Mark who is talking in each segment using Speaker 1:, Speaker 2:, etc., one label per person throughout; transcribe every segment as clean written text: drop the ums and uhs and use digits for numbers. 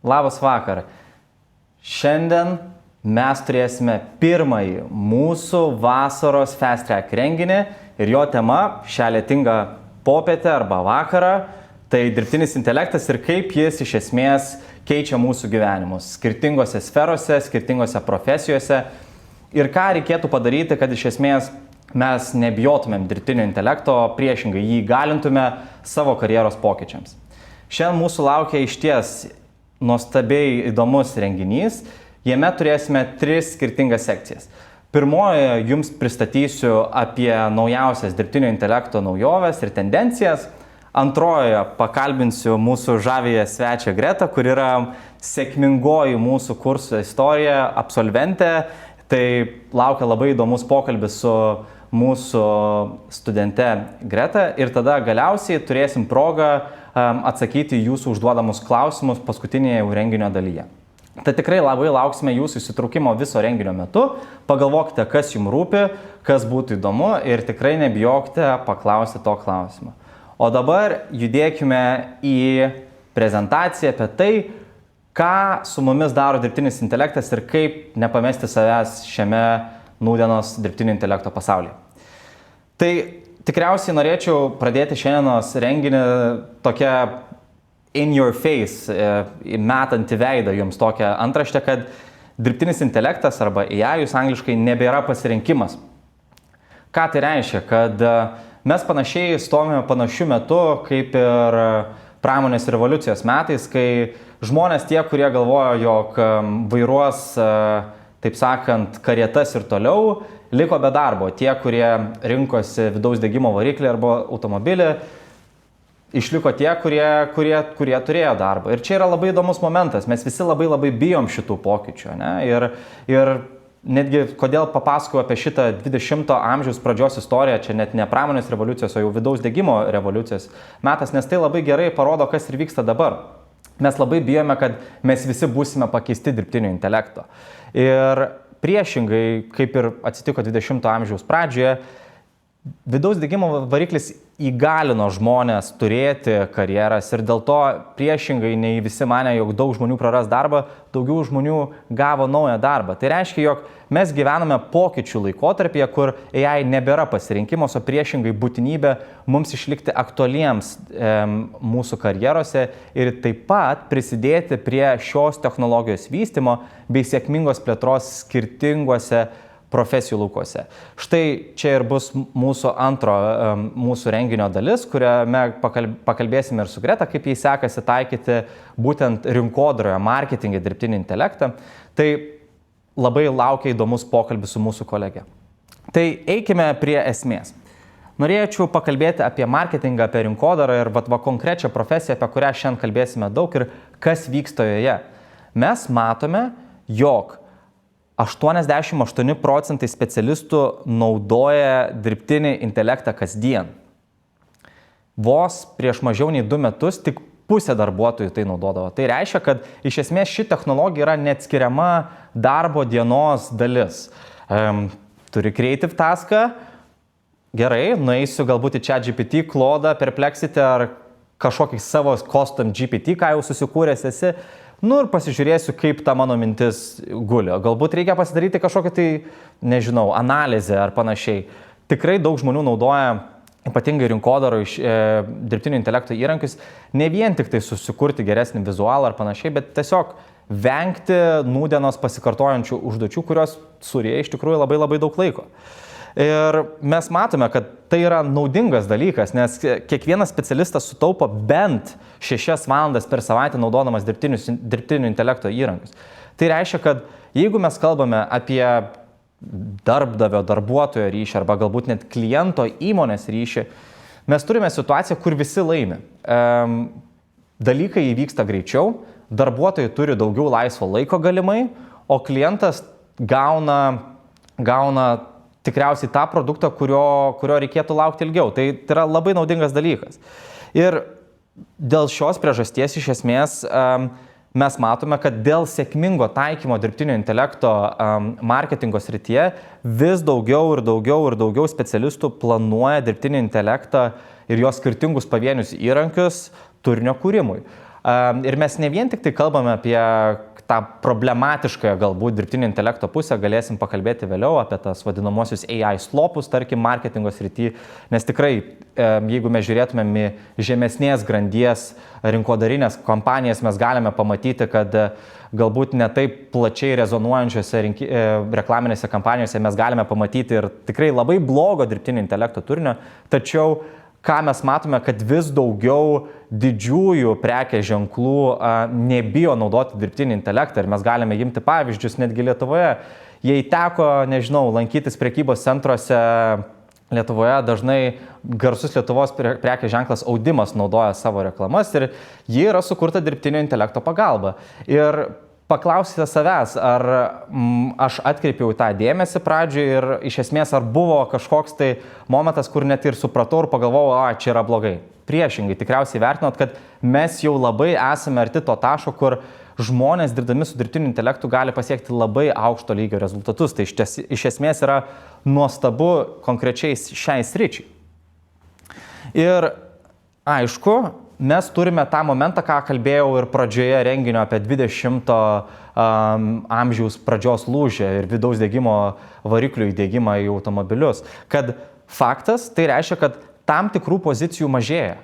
Speaker 1: Labas vakar. Šiandien mes turėsime pirmąjį mūsų vasaros Fast Track renginį ir jo tema šią lietingą popietę arba vakarą tai dirbtinis intelektas ir kaip jis iš esmės keičia mūsų gyvenimus skirtingose sferose, skirtingose profesijose ir ką reikėtų padaryti, kad iš esmės mes nebijotumėm dirbtinio intelekto, priešingai jį įgalintume savo karjeros pokyčiams. Šiandien mūsų laukia išties nuostabiai įdomus renginys. Jame turėsime 3 skirtingas sekcijas. Pirmoje jums pristatysiu apie naujausias dirbtinio intelekto naujoves ir tendencijas. Antrojoje pakalbinsiu mūsų žavėją svečią Gretą, kur yra sėkmingoji mūsų kurso istorija, absolventė. Tai laukia labai įdomus pokalbis su mūsų studente Greta ir tada galiausiai turėsim progą atsakyti jūsų užduodamus klausimus paskutinėje renginio dalyje. Tai tikrai labai lauksime jūsų įsitraukimo viso renginio metu. Pagalvokite, kas jums rūpi, kas būtų įdomu ir tikrai nebijokite paklausti to klausimo. O dabar judėkime į prezentaciją apie tai, ką su mumis daro dirbtinis intelektas ir kaip nepamesti savęs šiame nūdienos dirbtinio intelekto pasaulyje. Tai tikriausiai norėčiau pradėti šiandienos renginį tokia in your face, metant į veidą jums tokią antraštę, kad dirbtinis intelektas arba AI jūs angliškai nebėra pasirinkimas. Ką tai reiškia? Kad mes panašiai stovime panašiu metu kaip ir pramonės revoliucijos metais, kai žmonės tie, kurie galvojo, jog vairuos, taip sakant, karietas ir toliau, liko be darbo. Tie, kurie rinkosi vidaus degimo variklį arba automobilį, išliko tie, kurie turėjo darbą. Ir čia yra labai įdomus momentas. Mes visi labai bijom šitų pokyčių. Ne? Ir netgi, kodėl papasakau apie šitą 20-ojo amžiaus pradžios istoriją, čia net ne pramonės revoliucijos, o jau vidaus degimo revoliucijos metas, nes tai labai gerai parodo, kas ir vyksta dabar. Mes labai bijome, kad mes visi būsime pakeisti dirbtinio intelekto. Ir priešingai, kaip ir atsitiko 20-ojo amžiaus pradžioje, vidaus degimo variklis įgalino žmonės turėti karjeras ir dėl to priešingai nei visi manė, jog daug žmonių praras darbą, daugiau žmonių gavo naują darbą. Tai reiškia, jog mes gyvename pokyčių laikotarpyje, kur AI nebėra pasirinkimas, o priešingai būtinybė mums išlikti aktualiems mūsų karjerose ir taip pat prisidėti prie šios technologijos vystymo bei sėkmingos plėtros skirtinguose profesijų laukuose. Štai čia ir bus mūsų mūsų renginio dalis, kuriame pakalbėsime ir su Greta, kaip jai sekasi taikyti būtent rinkodaroje, marketinge dirbtinį intelektą. Tai labai laukia įdomus pokalbis su mūsų kolege. Tai eikime prie esmės. Norėčiau pakalbėti apie marketingą, apie rinkodarą ir konkrečią profesiją, apie kurią šiandien kalbėsime daug ir kas vyksta joje. Mes matome, jog 88% specialistų naudoja dirbtinį intelektą kasdien. Vos prieš mažiau nei 2 metus tik pusė darbuotojų tai naudodavo. Tai reiškia, kad iš esmės ši technologija yra neatskiriama darbo dienos dalis. Turi creative taską, gerai, nueisiu galbūt į ChatGPT, Claude, Perplexity ar kažkokį savo custom GPT, ką jau susikūręs esi. Ir pasižiūrėsiu, kaip ta mano mintis guli. Galbūt reikia pasidaryti kažkokią tai, nežinau, analizę ar panašiai. Tikrai daug žmonių naudoja, ypatingai rinkodaro dirbtinio intelekto įrankius, ne vien tik tai susikurti geresnį vizualą ar panašiai, bet tiesiog vengti nūdienos pasikartojančių užduočių, kurios suryja iš tikrųjų labai daug laiko. Ir mes matome, kad tai yra naudingas dalykas, nes kiekvienas specialistas sutaupo bent 6 valandas per savaitę naudodamas dirbtinio intelekto įrankius. Tai reiškia, kad jeigu mes kalbame apie darbdavio, darbuotojo ryšį arba galbūt net kliento įmonės ryšį, mes turime situaciją, kur visi laimi. Dalykai įvyksta greičiau, darbuotojai turi daugiau laisvo laiko galimai, o klientas gauna tikriausiai tą produktą, kurio reikėtų laukti ilgiau. Tai yra labai naudingas dalykas. Ir dėl šios priežasties iš esmės mes matome, kad dėl sėkmingo taikymo dirbtinio intelekto marketingo srityje vis daugiau specialistų planuoja dirbtinį intelektą ir jos skirtingus pavienius įrankius turinio kūrimui. Ir mes ne vien tik tai kalbame apie tą problematišką galbūt dirbtinio intelekto pusę, galėsim pakalbėti vėliau apie tas vadinamosius AI slopus, tarkim, marketingo srity, nes tikrai, jeigu mes žiūrėtumėm į žemesnės grandies rinkodarinės kompanijas, mes galime pamatyti, kad galbūt ne taip plačiai rezonuojančiose reklaminėse kampanijose mes galime pamatyti ir tikrai labai blogo dirbtinio intelekto turinio, tačiau ką mes matome, kad vis daugiau didžiųjų prekės ženklų nebijo naudoti dirbtinį intelektą ir mes galime imti pavyzdžius netgi Lietuvoje. Jei teko, nežinau, lankytis prekybos centruose Lietuvoje, dažnai garsus Lietuvos prekės ženklas Audimas naudoja savo reklamas ir ji yra sukurta dirbtinio intelekto pagalba. Ir paklausite savęs, ar aš atkreipiau tą dėmesį pradžioje ir iš esmės ar buvo kažkoks tai momentas, kur net ir supratau ir pagalvojau, čia yra blogai. Priešingai, tikriausiai vertinot, kad mes jau labai esame arti to taško, kur žmonės dirbdami su dirbtiniu intelektu gali pasiekti labai aukšto lygio rezultatus. Tai iš esmės yra nuostabu konkrečiai šiai sričiai. Ir aišku, mes turime tą momentą, ką kalbėjau ir pradžioje renginio apie 20 amžiaus pradžios lūžį ir vidaus degimo variklių įdiegimą į automobilius. Kad faktas, tai reiškia, kad tam tikrų pozicijų mažėja.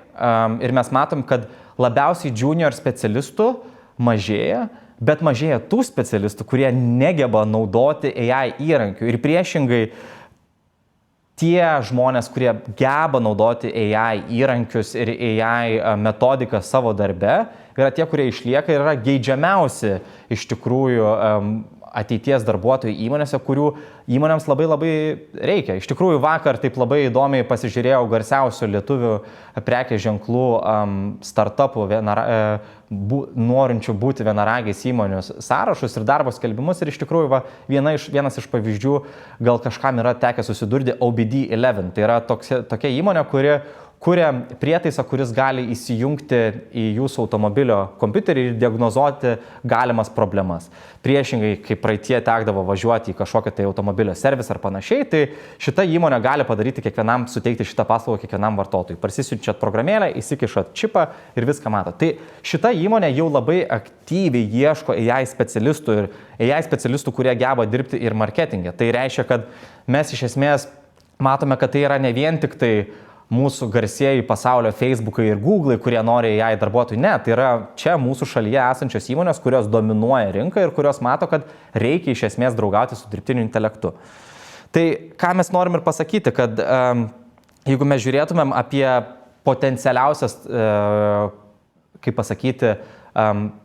Speaker 1: Ir mes matom, kad labiausiai junior specialistų mažėja, bet mažėja tų specialistų, kurie negeba naudoti AI įrankių. Ir priešingai, tie žmonės, kurie geba naudoti AI įrankius ir AI metodiką savo darbe, yra tie, kurie išlieka ir yra geidžiamiausi iš tikrųjų ateities darbuotojų įmonėse, kurių įmonėms labai labai reikia. Iš tikrųjų, vakar taip labai įdomiai pasižiūrėjau garsiausių lietuvių prekės ženklų startupų norinčių būti vienaragiais įmonių sąrašus ir darbo skelbimus. Ir iš tikrųjų, vienas iš pavyzdžių, gal kažkam yra tekę susidurti, OBD11. Tai yra tokia įmonė, kuri kuria prietaisą, kuris gali įsijungti į jūsų automobilio kompiuterį ir diagnozuoti galimas problemas. Priešingai, kai praeitie tekdavo važiuoti į kažkokią tai automobilio servisą ar panašiai, tai šita įmonė gali padaryti suteikti šitą paslaugą kiekvienam vartotojui. Parsisiunčiat programėlę, įsikišat čipą ir viską matot. Tai šita įmonė jau labai aktyviai ieško AI specialistų ir AI specialistų, kurie geba dirbti ir marketingė. Tai reiškia, kad mes iš esmės matome, kad tai yra ne vien tik tai mūsų garsieji pasaulio Facebookai ir Google'ai, kurie nori AI darbuotojų. Ne, tai yra čia mūsų šalyje esančios įmonės, kurios dominuoja rinką ir kurios mato, kad reikia iš esmės draugauti su dirbtiniu intelektu. Tai ką mes norim ir pasakyti, kad jeigu mes žiūrėtumėm apie potencialiausias, kaip pasakyti,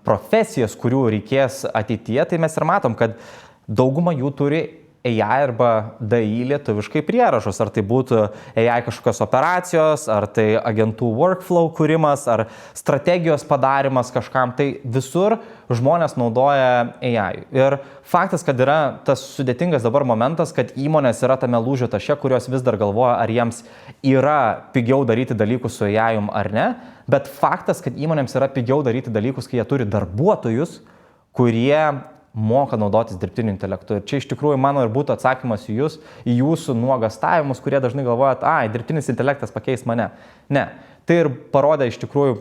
Speaker 1: profesijas, kurių reikės ateityje, tai mes ir matom, kad dauguma jų turi AI arba DI lietuviškai prierašus, ar tai būtų AI kažkokios operacijos, ar tai agentų workflow kūrimas, ar strategijos padarimas kažkam, tai visur žmonės naudoja AI. Ir faktas, kad yra tas sudėtingas dabar momentas, kad įmonės yra tame lūžio taške, kurios vis dar galvoja, ar jiems yra pigiau daryti dalykus su AI ar ne, bet faktas, kad įmonėms yra pigiau daryti dalykus, kai jie turi darbuotojus, kurie moka naudotis dirbtiniu intelektu. Ir čia iš tikrųjų mano ir būtų atsakymas į jūsų nuogastavimus, kurie dažnai galvojat, dirbtinis intelektas pakeis mane. Ne. Tai ir parodė iš tikrųjų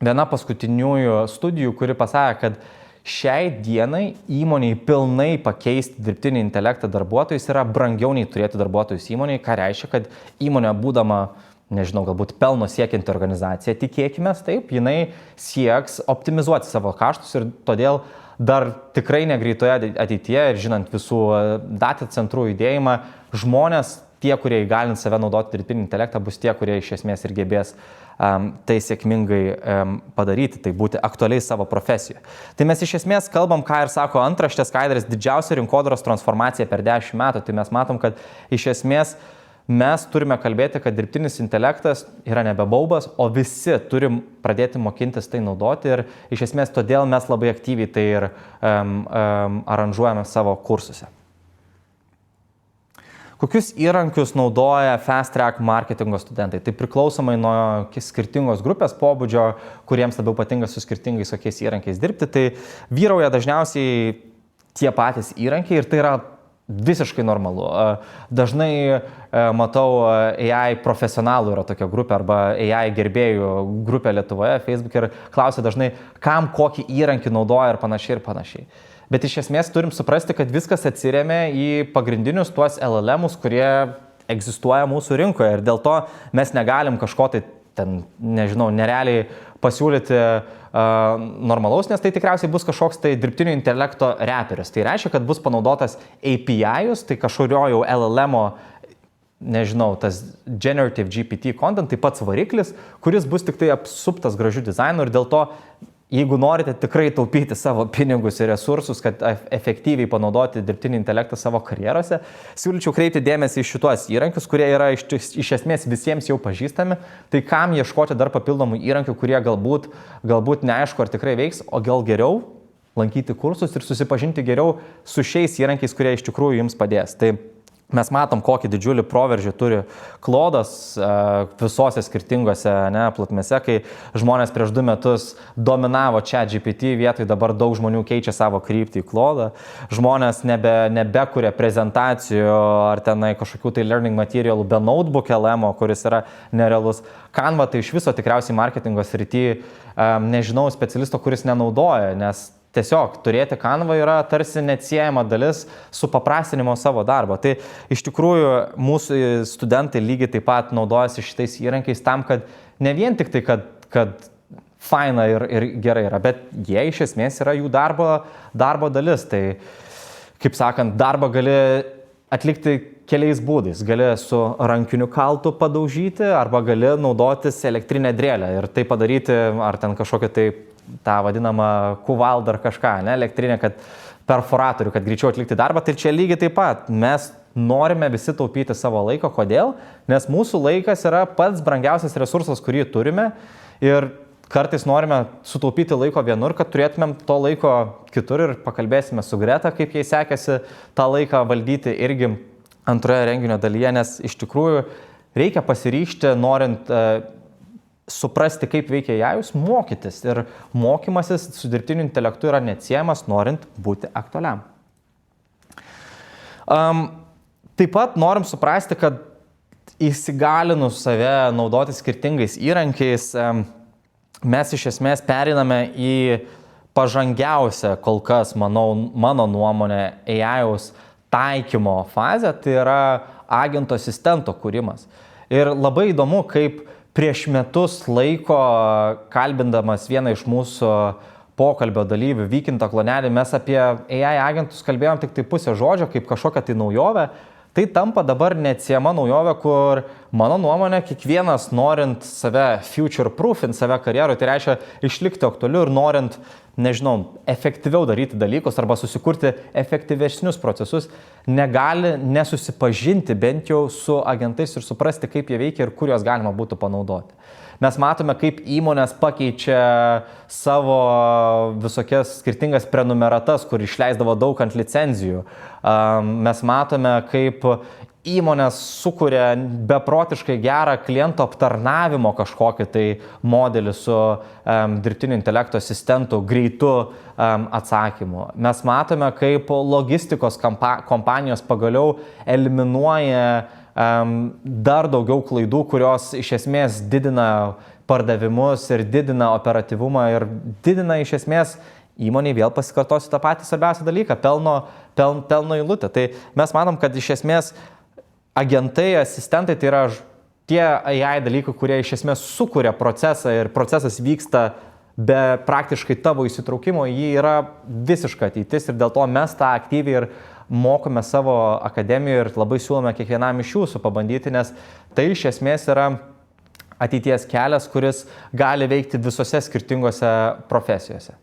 Speaker 1: viena paskutiniųjų studijų, kuri pasakė, kad šiai dienai įmoniai pilnai pakeisti dirbtinį intelektą darbuotojus yra brangiau nei turėti darbuotojus įmoniai, ką reiškia, kad įmonė būdama, nežinau, galbūt pelno siekianti organizacija, tikėkime, taip, jinai sieks optimizuoti savo kaštus ir todėl dar tikrai negreitoje ateityje ir žinant visų data centrų judėjimą, žmonės, tie, kurie įgalins save naudoti dirbtinį intelektą, bus tie, kurie iš esmės ir gebės tai sėkmingai padaryti, tai būti aktualiai savo profesijoje. Tai mes iš esmės kalbam, ką ir sako antraštės skaidrės, didžiausia rinkodaros transformacija per 10 metų, tai mes matom, kad iš esmės mes turime kalbėti, kad dirbtinis intelektas yra nebe baubas, o visi turim pradėti mokintis tai naudoti ir iš esmės todėl mes labai aktyviai tai ir aranžuojame savo kursuose. Kokius įrankius naudoja Fast Track marketingo studentai? Tai priklausomai nuo skirtingos grupės pobūdžio, kuriems labiau patinka su skirtingais kokiais įrankiais dirbti, tai vyrauja dažniausiai tie patys įrankiai ir tai yra visiškai normalu. Dažnai matau AI profesionalų yra tokia grupė arba AI gerbėjų grupė Lietuvoje, Facebook ir klausia dažnai, kam kokį įrankį naudoja ir panašiai. Bet iš esmės turim suprasti, kad viskas atsiremia į pagrindinius tuos LLM'us, kurie egzistuoja mūsų rinkoje ir dėl to mes negalim kažko tai ten, nežinau, nerealiai pasiūlyti normalaus, nes tai tikriausiai bus kažkoks tai dirbtinio intelekto reperis. Tai reiškia, kad bus panaudotas API-us, tai kažkurio jau LLM-o, nežinau, tas Generative GPT content, tai pats variklis, kuris bus tik tai apsuptas gražių dizainų ir dėl to, jeigu norite tikrai taupyti savo pinigus ir resursus, kad efektyviai panaudoti dirbtinį intelektą savo karjerose, siūlyčiau kreipti dėmesį į šituos įrankius, kurie yra iš esmės visiems jau pažįstami, tai kam ieškoti dar papildomų įrankių, kurie galbūt neaišku, ar tikrai veiks, o gal geriau lankyti kursus ir susipažinti geriau su šiais įrankiais, kurie iš tikrųjų jums padės. Tai mes matom, kokį didžiulį proveržį turi Claude'as visose skirtingose platmėse, kai žmonės prieš 2 metus dominavo ChatGPT vietoj, dabar daug žmonių keičia savo kryptį į Claude'ą. Žmonės nebekuria prezentacijų ar tenai kažkokių tai learning materialų be notebook LM, kuris yra nerealus. Canva tai iš viso tikriausiai marketingo srity nežinau specialisto, kuris nenaudoja, nes tiesiog turėti Canva yra tarsi neatsiejama dalis supaprastinimo savo darbo. Tai iš tikrųjų mūsų studentai lygiai taip pat naudojasi šitais įrankiais tam, kad ne vien tik tai, kad faina ir gerai yra, bet jie iš esmės yra jų darbo dalis. Tai, kaip sakant, darbą gali atlikti keliais būdais. Gali su rankiniu kaltu padaužyti arba gali naudotis elektrinę drėlę ir tai padaryti ar ten kažkokią tai tą vadinamą kuvaldą ar kažką, elektrinę, kad perforatorių, kad greičiau atlikti darbą, tai čia lygiai taip pat. Mes norime visi taupyti savo laiką. Kodėl? Nes mūsų laikas yra pats brangiausias resursas, kurį turime ir kartais norime sutaupyti laiko vienur, kad turėtumėm to laiko kitur ir pakalbėsime su Greta, kaip jai sekėsi tą laiką valdyti irgi antroje renginio dalyje, nes iš tikrųjų reikia pasiryžti, norint suprasti, kaip veikia AI, mokytis. Ir mokymasis su dirbtiniu intelektu yra neatsiejamas, norint būti aktualiam. Taip pat norim suprasti, kad įsigalinus save naudoti skirtingais įrankiais, mes iš esmės pereiname į pažangiausią kol kas, mano nuomonė, AI taikymo fazę, tai yra agento asistento kūrimas. Ir labai įdomu, kaip prieš metus laiko, kalbindamas vieną iš mūsų pokalbio dalyvių, Vykintą Klonelį, mes apie AI agentus kalbėjom tik tai pusę žodžio, kaip kažkokią tai naujovę. Tai tampa dabar neatsiejama naujovė, kur, mano nuomonė, kiekvienas norint save future proofint, save karjeroj, tai reiškia išlikti aktualiu ir norint, nežinau, efektyviau daryti dalykus arba susikurti efektyvesnius procesus, negali nesusipažinti bent jau su agentais ir suprasti, kaip jie veikia ir kur juos galima būtų panaudoti. Mes matome, kaip įmonės pakeičia savo visokias skirtingas prenumeratas, kur išleisdavo daug ant licenzijų. Mes matome, kaip įmonės sukuria beprotiškai gerą kliento aptarnavimo kažkokį tai modelį su dirbtinio intelekto asistentu, greitu atsakymu. Mes matome, kaip logistikos kompanijos pagaliau eliminuoja dar daugiau klaidų, kurios iš esmės didina pardavimus ir didina operatyvumą ir didina iš esmės įmoniai, vėl pasikartosiu tą patį svarbiausią dalyką, pelno eilutę. Tai mes manom, kad iš esmės agentai, asistentai tai yra tie AI dalykai, kurie iš esmės sukuria procesą ir procesas vyksta be praktiškai tavo įsitraukimo, jį yra visiška ateitis ir dėl to mes tą aktyviai ir mokome savo akademijoje ir labai siūlome kiekvienam iš jūsų pabandyti, nes tai iš esmės yra ateities kelias, kuris gali veikti visose skirtingose profesijose.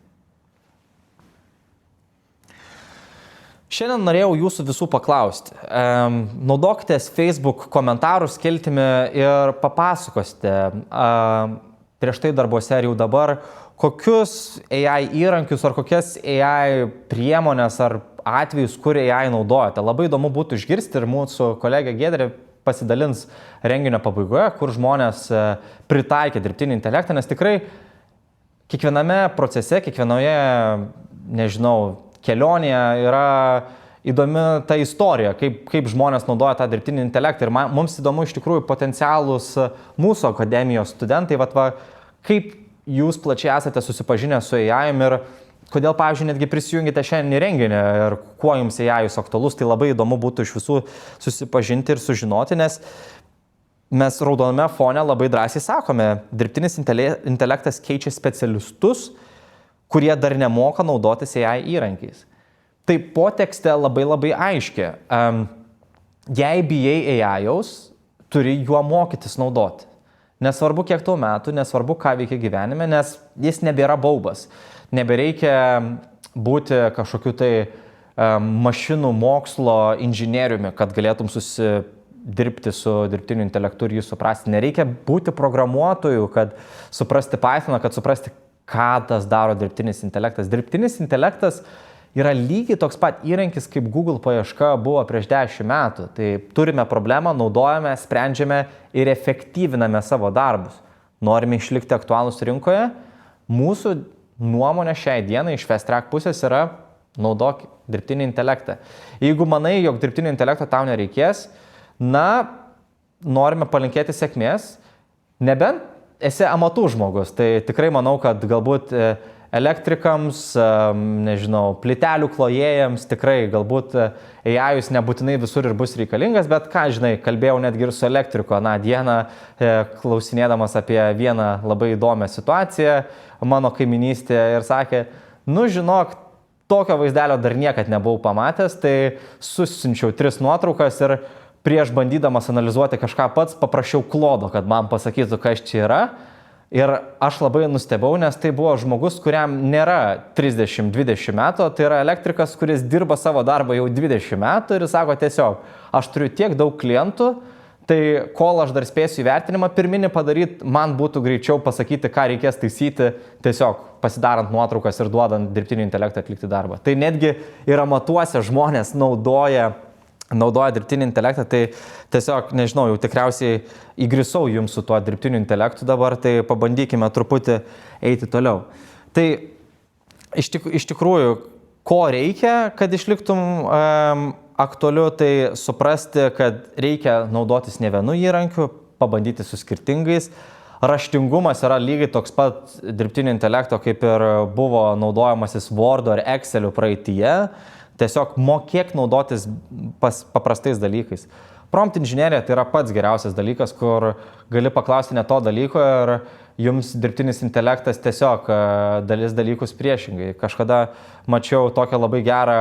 Speaker 1: Šiandien norėjau jūsų visų paklausti. Naudokitės Facebook komentarų skiltimi ir papasakosite prieš tai darbuose ir jau dabar, kokius AI įrankius ar kokias AI priemonės ar atvejus, kur AI naudojate. Labai įdomu būtų išgirsti ir mūsų kolegė Giedrė pasidalins renginio pabaigoje, kur žmonės pritaikė dirbtinį intelektą, nes tikrai kiekviename procese, kiekvienoje, nežinau, kelionėje įdomi ta istorija, kaip žmonės naudoja tą dirbtinį intelektą. Ir mums įdomu iš tikrųjų potencialūs mūsų akademijos studentai, kaip jūs plačiai esate susipažinę su AI ir kodėl, pavyzdžiui, netgi prisijungite šiandien į renginį ir kuo jums AI aktualus, tai labai įdomu būtų iš visų susipažinti ir sužinoti, nes mes raudoname fone labai drąsiai sakome, dirbtinis intelektas keičia specialistus, kurie dar nemoka naudotis AI įrankiais. Tai potekste labai aiški. Jei bijai AI-aus, turi juo mokytis naudoti. Nesvarbu, kiek tau metų, nesvarbu, ką veikia gyvenime, nes jis nebėra baubas. Nebereikia būti kažkokiu tai mašinų mokslo inžinieriumi, kad galėtum susidirbti su dirbtiniu intelektu ir jį suprasti. Nereikia būti programuotoju, kad suprasti Pythoną, kad suprasti, ką tas daro dirbtinis intelektas. Dirbtinis intelektas yra lygiai toks pat įrankis, kaip Google paieška buvo prieš 10 metų. Tai turime problemą, naudojame, sprendžiame ir efektyviname savo darbus. Norime išlikti aktualūs rinkoje. Mūsų nuomonė šiai dienai iš Fast Track pusės yra naudok dirbtinį intelektą. Jeigu manai, jog dirbtinio intelekto tau nereikės, norime palinkėti sėkmės, nebent esi amatų žmogus. Tai tikrai manau, kad galbūt elektrikams, nežinau, plytelių klojėjams tikrai galbūt AI-us nebūtinai visur ir bus reikalingas, bet ką žinai, kalbėjau netgi ir su elektriku aną dieną, klausinėdamas apie vieną labai įdomią situaciją mano kaiminystėje ir sakė, žinok, tokio vaizdelio dar niekad nebuvau pamatęs, tai susiunčiau 3 nuotraukas ir prieš bandydamas analizuoti kažką pats paprašiau klodo, kad man pasakytų, kas čia yra. Ir aš labai nustebau, nes tai buvo žmogus, kuriam nėra 30-20 metų, tai yra elektrikas, kuris dirba savo darbą jau 20 metų ir sako tiesiog, aš turiu tiek daug klientų, tai kol aš dar spėsiu įvertinimą pirminį padaryti, man būtų greičiau pasakyti, ką reikės taisyti, tiesiog pasidarant nuotraukas ir duodant dirbtinį intelektą atlikti darbą. Tai netgi ir amatuose žmonės naudoja dirbtinį intelektą, tai tiesiog, nežinau, jau tikriausiai įgrisau jums su tuo dirbtiniu intelektu dabar, tai pabandykime truputį eiti toliau. Tai iš tikrųjų, ko reikia, kad išliktum aktualiu, tai suprasti, kad reikia naudotis ne vienu įrankiu, pabandyti su skirtingais. Raštingumas yra lygiai toks pat dirbtinio intelekto, kaip ir buvo naudojamasis Word ar Excel praeityje. Tiesiog mokėk naudotis paprastais dalykais. Prompt inžinerija tai yra pats geriausias dalykas, kur gali paklausti ne to dalyko ir jums dirbtinis intelektas tiesiog dalis dalykus priešingai. Kažkada mačiau tokią labai gerą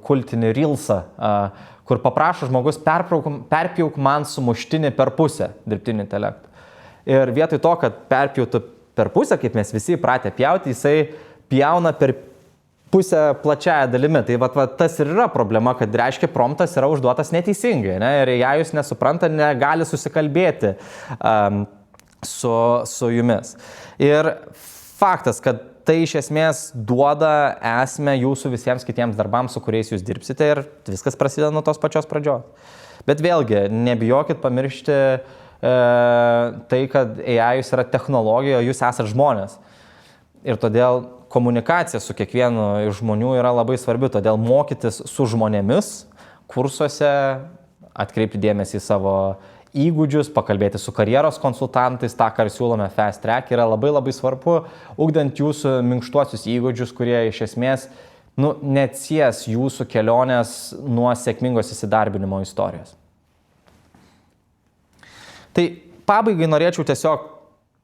Speaker 1: kultinį reelsą, kur paprašo žmogus perpjauk man sumuštinį per pusę dirbtinį intelektą. Ir vietoj to, kad perpjautų per pusę, kaip mes visi įpratę pjauti, jisai pjauna per pusę plačiaja dalimi. Tai tas ir yra problema, kad reiškia promptas yra užduotas neteisingai, ne? Ir jei jūs nesupranta, negali susikalbėti su jumis. Ir faktas, kad tai iš esmės duoda esmę jūsų visiems kitiems darbams, su kuriais jūs dirbsite ir viskas prasideda nuo tos pačios pradžios. Bet vėlgi, nebijokit pamiršti tai, kad AI yra technologija, jūs esate žmonės. Ir todėl komunikacija su kiekvienu iš žmonių yra labai svarbi, todėl mokytis su žmonėmis kursuose, atkreipti dėmesį į savo įgūdžius, pakalbėti su karjeros konsultantais, tą, ką siūlome Fast Track, yra labai svarbu, ugdant jūsų minkštuosius įgūdžius, kurie iš esmės neatsies jūsų kelionės nuo sėkmingos įsidarbinimo istorijos. Tai pabaigai norėčiau tiesiog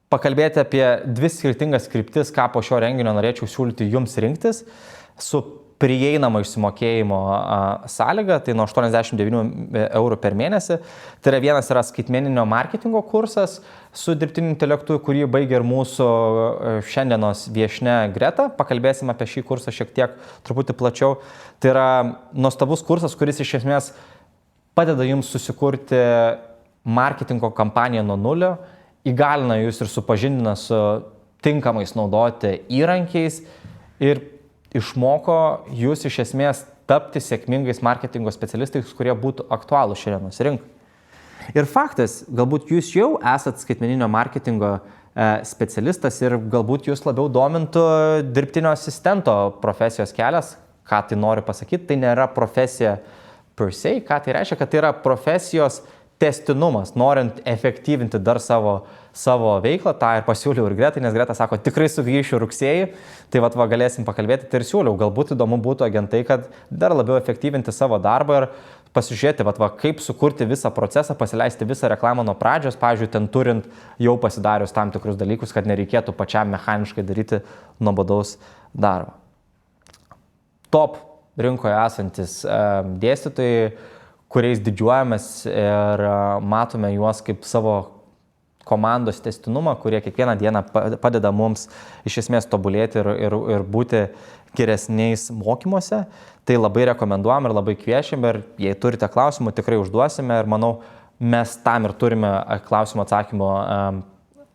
Speaker 1: pakalbėti apie 2 skirtingas kryptis, ką po šio renginio norėčiau siūlyti jums rinktis su prieinama išsimokėjimo sąlyga, tai nuo 89 eurų per mėnesį. Tai yra vienas skaitmeninio marketingo kursas su dirbtiniu intelektu, kurį baigia ir mūsų šiandienos viešnia Greta. Pakalbėsim apie šį kursą šiek tiek truputį plačiau. Tai yra nuostabus kursas, kuris iš esmės padeda jums susikurti marketingo kampaniją nuo nulio, įgalina jūs ir supažindina su tinkamais naudoti įrankiais ir išmoko jūs iš esmės tapti sėkmingais marketingo specialistais, kurie būtų aktualūs šiandienos rinkai. Ir faktas, galbūt jūs jau esat skaitmeninio marketingo specialistas ir galbūt jūs labiau domintų dirbtinio asistento profesijos kelias, ką tai noriu pasakyti, tai nėra profesija per se, ką tai reiškia, kad tai yra profesijos tęstinumas, norint efektyvinti dar savo veiklą, tą ir pasiūliau ir Gretai, nes Greta sako, tikrai sugrįšiu rugsėjį, tai va galėsim pakalbėti, tai ir siūliau, galbūt įdomu būtų agentai, kad dar labiau efektyvinti savo darbą ir pasižiūrėti, va kaip sukurti visą procesą, pasileisti visą reklamą nuo pradžios, pavyzdžiui, ten turint jau pasidarius tam tikrus dalykus, kad nereikėtų pačiam mechaniškai daryti nuobodaus darbo. Top rinkoje esantis dėstytojai, kuriais didžiuojamės ir matome juos kaip savo komandos tęstinumą, kurie kiekvieną dieną padeda mums iš esmės tobulėti ir būti geresniais mokymuose. Tai labai rekomenduojam ir labai kviečiam ir jei turite klausimų, tikrai užduosime ir manau, mes tam ir turime klausimų atsakymų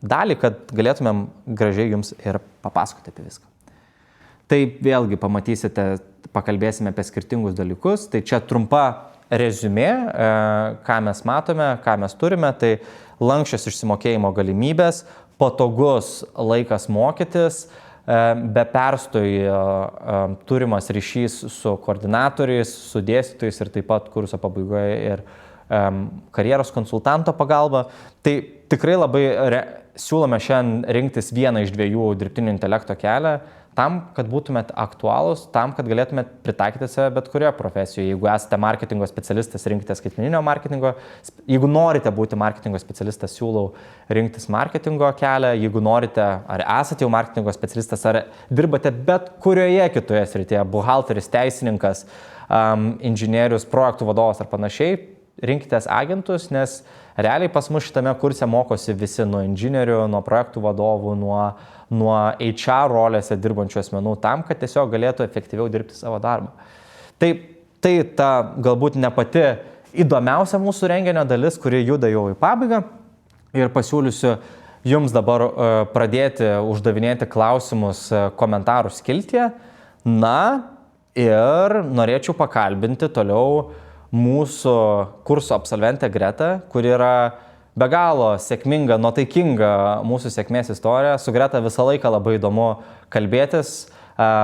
Speaker 1: dalį, kad galėtumėm gražiai jums ir papasakoti apie viską. Tai vėlgi pamatysite, pakalbėsime apie skirtingus dalykus. Tai čia trumpa reziumė, ką mes matome, ką mes turime. Tai lanksčios išsimokėjimo galimybės, patogus laikas mokytis, be perstojo turimas ryšys su koordinatoriais, su dėstytojais ir taip pat kurso pabaigoje ir karjeros konsultanto pagalba. Tai tikrai labai siūlome šiandien rinktis vieną iš dviejų dirbtinio intelekto kelią, tam, kad būtumėt aktualūs, tam, kad galėtumėt pritaikyti save bet kurioje profesijoje. Jeigu esate marketingo specialistas, rinkite skaitmeninio marketingo. Jeigu norite būti marketingo specialistas, siūlau rinktis marketingo kelią. Jeigu norite, ar esate jau marketingo specialistas, ar dirbate bet kurioje kitoje srityje, buhalteris, teisininkas, inžinierius, projektų vadovas ar panašiai, rinkitės agentus, nes realiai pas mus šitame kurse mokosi visi nuo inžinierių, nuo projektų vadovų, nuo HR rolėse dirbančių asmenų tam, kad tiesiog galėtų efektyviau dirbti savo darbą. Tai ta galbūt ne pati įdomiausia mūsų renginio dalis, kuri juda jau į pabaigą ir pasiūlysiu jums dabar pradėti uždavinėti klausimus komentarų skiltyje. Na ir norėčiau pakalbinti toliau mūsų kurso absolventę Gretą, kuri yra be galo sėkminga, nuotaikinga mūsų sėkmės istorija. Su Greta visą laiką labai įdomu kalbėtis.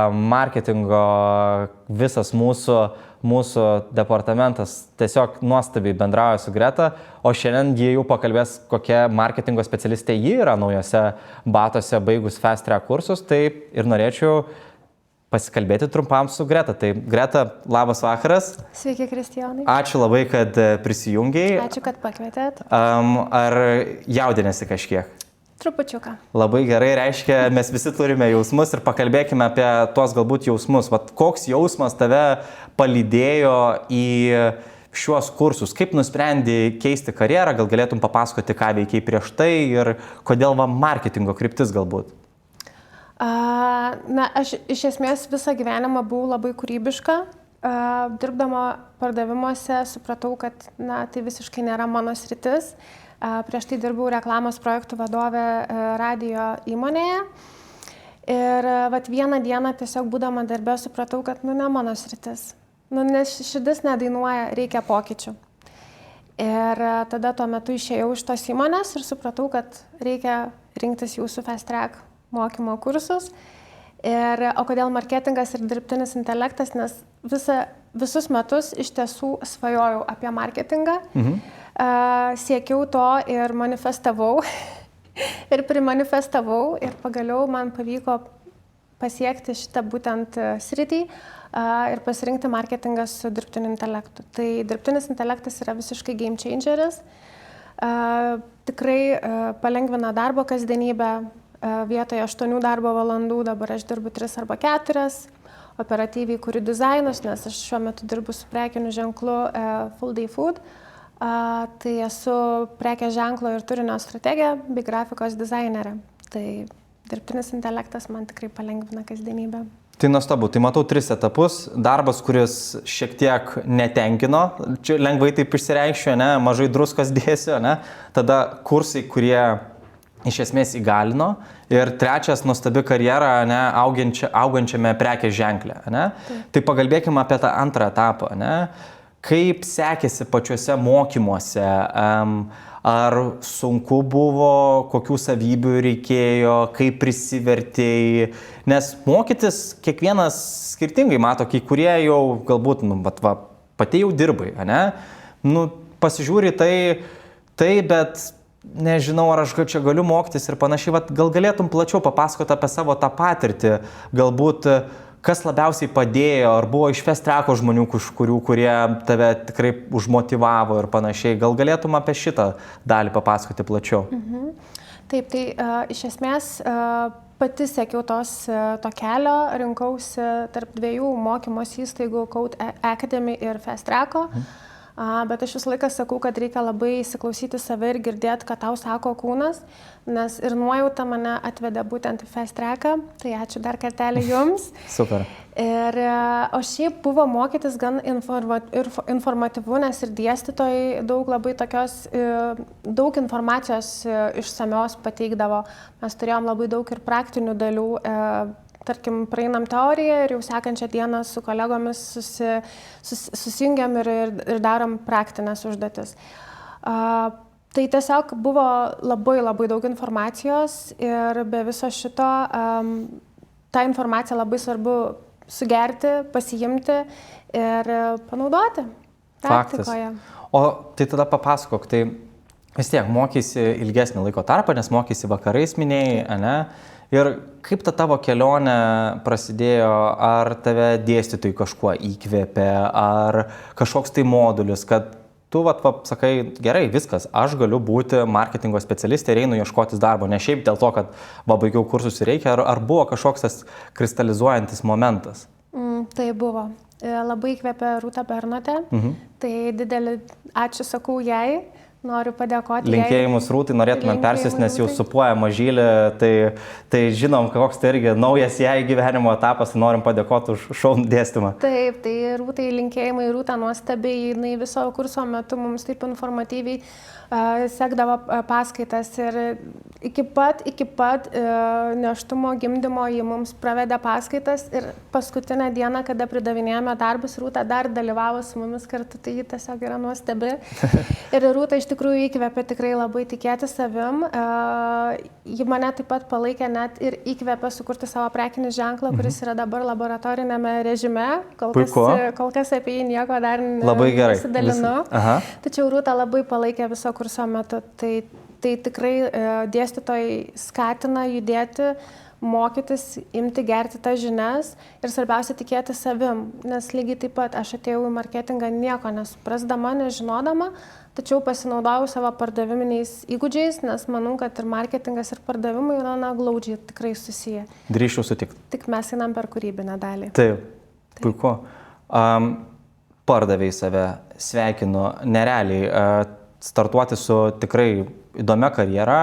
Speaker 1: Marketingo visas mūsų departamentas tiesiog nuostabiai bendrauja su Greta, o šiandien jie jau pakalbės, kokia marketingo specialistė ji yra naujose batose baigus Fast Track kursus. Tai ir norėčiau pasikalbėti trumpam su Greta. Tai Greta, labas vakaras.
Speaker 2: Sveiki, Kristijonai.
Speaker 1: Ačiū labai, kad prisijungiai.
Speaker 2: Ačiū, kad pakvietėt.
Speaker 1: Ar jaudinėsi kažkiek?
Speaker 2: Trupučiuką.
Speaker 1: Labai gerai, reiškia, mes visi turime jausmus ir pakalbėkime apie tuos galbūt jausmus. Vat koks jausmas tave palydėjo į šiuos kursus? Kaip nusprendei keisti karjerą? Gal galėtum papasakoti, ką veikiai prieš tai ir kodėl marketingo kryptis galbūt?
Speaker 2: Aš iš esmės visą gyvenimą buvau labai kūrybiška. Dirbdama pardavimuose supratau, kad tai visiškai nėra mano sritis. Prieš tai dirbau reklamos projektų vadovė radijo įmonėje. Ir vieną dieną tiesiog būdama darbe supratau, kad ne mano sritis. Nes širdis nedainuoja, reikia pokyčių. Ir tada tuo metu išėjau iš tos įmonės ir supratau, kad reikia rinktis jūsų Fast Track mokymo kursus. O kodėl marketingas ir dirbtinis intelektas, nes visus metus iš tiesų svajojau apie marketingą, siekiau to ir manifestavau ir primanifestavau ir pagaliau man pavyko pasiekti šitą būtent sritį ir pasirinkti marketingą su dirbtiniu intelektu. Tai dirbtinis intelektas yra visiškai game changeris, tikrai palengvina darbo kasdienybę. Vietoje 8 darbo valandų, dabar aš dirbu 3 arba 4, operatyviai kuriu dizainus, nes aš šiuo metu dirbu su prekiniu ženklu Full Day Food. Tai esu prekės ženklo ir turinio strategė bei grafikos dizainerė. Tai dirbtinis intelektas man tikrai palengvina kasdienybę.
Speaker 1: Tai nuostabu, tai matau 3 etapus. Darbas, kuris šiek tiek netenkino, čia lengvai taip išsireikščiau, mažai druskos dėsiu, tada kursai, kurie iš esmės įgalino. Ir 3 nuostabi karjera, augančiame prekės ženkle. Tai pakalbėkime apie tą antrą etapą. kaip sekėsi pačiuose mokymuose, ar sunku buvo, kokių savybių reikėjo, kaip prisivertėjai, nes mokytis kiekvienas skirtingai mato, kai kurie jau galbūt, pati jau dirbai, ne? Pasižiūri tai, bet nežinau, ar aš čia galiu mokytis ir panašiai, gal galėtum plačiau papasakoti apie savo tą patirtį, galbūt kas labiausiai padėjo, ar buvo iš Fast Tracko žmonių, kurie tave tikrai užmotyvavo ir panašiai. Gal galėtum apie šitą dalį papasakoti plačiau?
Speaker 2: Taip, tai iš esmės pati sekiau to kelio, rinkausi tarp dviejų mokymosi įstaigų, Code Academy ir Fast Tracko. Bet aš visą laiką sakau, kad reikia labai įsiklausyti save ir girdėti, ką tau sako kūnas, nes ir nuojauta mane atvedė būtent į Fast Tracką, tai ačiū dar kartelį jums.
Speaker 1: Super.
Speaker 2: O šiaip buvo mokytis gan informatyvu, nes ir dėstytojai daug informacijos išsamios pateikdavo. Mes turėjom labai daug ir praktinių dalių. Tarkim, praeinam teoriją ir jau sekančią dieną su kolegomis susijungiam ir darom praktinės užduotis. Tai tiesiog buvo labai daug informacijos ir be viso šito tą informaciją labai svarbu sugerti, pasiimti ir panaudoti praktikoje.
Speaker 1: O tai tada papasakok, tai vis tiek mokysi ilgesnį laiko tarpą, nes mokysi vakarais minėjai, ne? Ir kaip ta tavo kelionė prasidėjo, ar tave dėstytojai kažkuo įkvėpė, ar kažkoks tai modulis, kad tu sakai, gerai, viskas, aš galiu būti marketingo specialistė ir einu ieškotis darbo, ne šiaip dėl to, kad baigiau kursus ir reikia, ar buvo kažkoks tas kristalizuojantis momentas?
Speaker 2: Tai buvo. Labai įkvėpė Rūta Bernotė, tai didelį ačiū sakau jai. Noriu padėkoti.
Speaker 1: Linkėjimus Rūtai, norėtumėm persis, nes jau supuoja mažylė, tai žinom, koks tai irgi naujas jai gyvenimo etapas, norim padėkoti už šaunų dėstymą.
Speaker 2: Taip, tai Rūtai linkėjimai, Rūta nuostabiai, jinai viso kurso metu mums taip informatyviai sekdavo paskaitas ir iki pat nėštumo gimdymo ji mums pravedė paskaitas ir paskutinę dieną, kada pridavinėjome darbus, Rūta dar dalyvavo su mumis kartu, tai ji tiesiog yra nuostabi. Ir Rūta iš tikrųjų įkvėpė tikrai labai tikėti savim. Ji mane taip pat palaikė net ir įkvėpė sukurti savo prekinį ženklą, kuris yra dabar laboratorinėme režime. Kol kas apie jį nieko dar nesidalinu. Tačiau Rūta labai palaikė viso kurso metu. Tai tikrai dėstytojai skatina judėti, mokytis, imti, gerti tas žinias ir svarbiausia tikėti savim, nes lygiai taip pat aš atėjau į marketingą nieko nesuprasdama, nežinodama, tačiau pasinaudojau savo pardaviminiais įgūdžiais, nes manau, kad ir marketingas ir pardavimai yra glaudžiai tikrai susiję.
Speaker 1: Drįsčiau sutikti.
Speaker 2: Tik mes einam per kūrybinę dalį.
Speaker 1: Taip. Puiku. Pardavėjai save, sveikinu, nerealiai. Startuoti su tikrai įdomia karjera.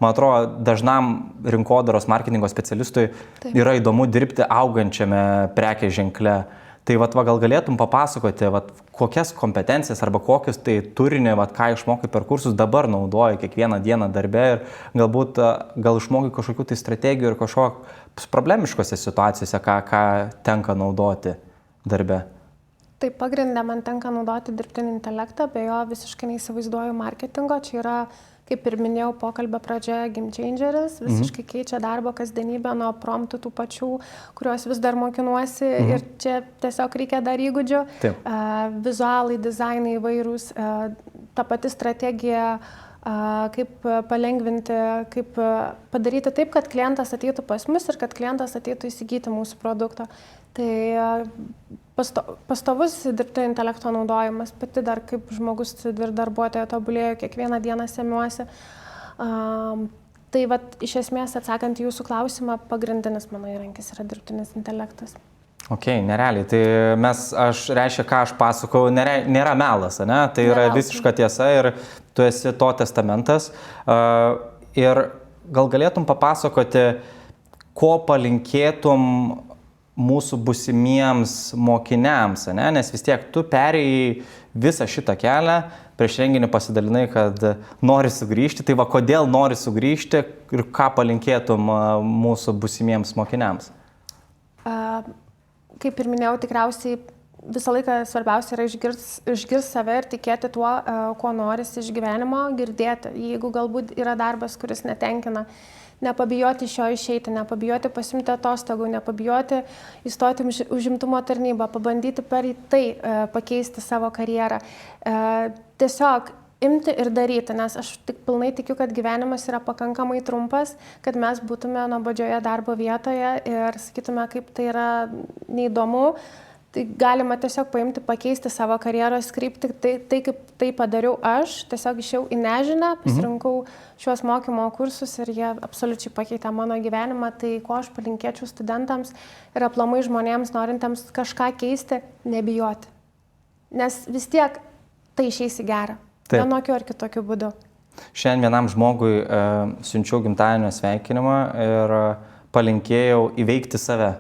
Speaker 1: Man atrodo, dažnam rinkodaros marketingo specialistui yra įdomu dirbti augančiame prekės ženkle. Tai gal galėtum papasakoti, kokias kompetencijas arba kokius tai turinį, ką išmokai per kursus dabar naudoji kiekvieną dieną darbe ir galbūt gal išmokai kažkokių tai strategijų ir kažkokios problemiškose situacijose, ką tenka naudoti darbe.
Speaker 2: Taip, pagrindė man tenka naudoti dirbtinį intelektą, be jo visiškai neįsivaizduoju marketingo. Čia yra, kaip ir minėjau pokalbio pradžioje, game changeris, visiškai keičia darbo kasdienybę nuo promptų tų pačių, kuriuos vis dar mokinuosi ir čia tiesiog reikia dar įgūdžių. Vizualai, dizainai įvairūs, ta pati strategija, kaip palengvinti, kaip padaryti taip, kad klientas ateitų pas mus ir kad klientas ateitų įsigyti mūsų produktą. Tai pastovus dirbtinio intelekto naudojimas, pati dar kaip žmogus ir darbuotoja tobulėju, kiekvieną dieną semiuosi. Tai iš esmės atsakant į jūsų klausimą, pagrindinis mano įrankis yra dirbtinis intelektas.
Speaker 1: Nerealiai. Tai reiškia, ką aš pasakau, nėra melas, ne? Tai yra visiška tiesa ir tu esi to testamentas. Ir gal galėtum papasakoti, ko palinkėtum mūsų busimiems mokiniams, ne? Nes vis tiek tu perėjai visą šitą kelią, prieš renginį pasidalinai, kad nori sugrįžti, tai kodėl nori sugrįžti ir ką palinkėtum mūsų busimiems mokiniams?
Speaker 2: Kaip ir minėjau, tikriausiai visą laiką svarbiausia yra išgirsti save ir tikėti tuo, ko norisi iš gyvenimo, girdėti. Jeigu galbūt yra darbas, kuris netenkina, nepabijoti iš jo išeiti, nepabijoti pasimti atostogų, nepabijoti įstoti užimtumo tarnybą, pabandyti per tai pakeisti savo karjerą. Tiesiog imti ir daryti, nes aš tik pilnai tikiu, kad gyvenimas yra pakankamai trumpas, kad mes būtume nuobodžioje darbo vietoje ir sakytume, kaip tai yra neįdomu. Tai galima tiesiog paimti, pakeisti savo karjeros kryptį, tai kaip tai padariau aš, tiesiog išėjau į nežinią, pasirinkau šiuos mokymo kursus ir jie absoliučiai pakeitė mano gyvenimą, tai ko aš palinkėčiau studentams ir aplamai žmonėms norintiems kažką keisti, nebijoti. Nes vis tiek tai išeis į gerą, vienokiu ar kitokiu būdu.
Speaker 1: Šiandien vienam žmogui siunčiau gimtadienio sveikinimą ir palinkėjau įveikti save.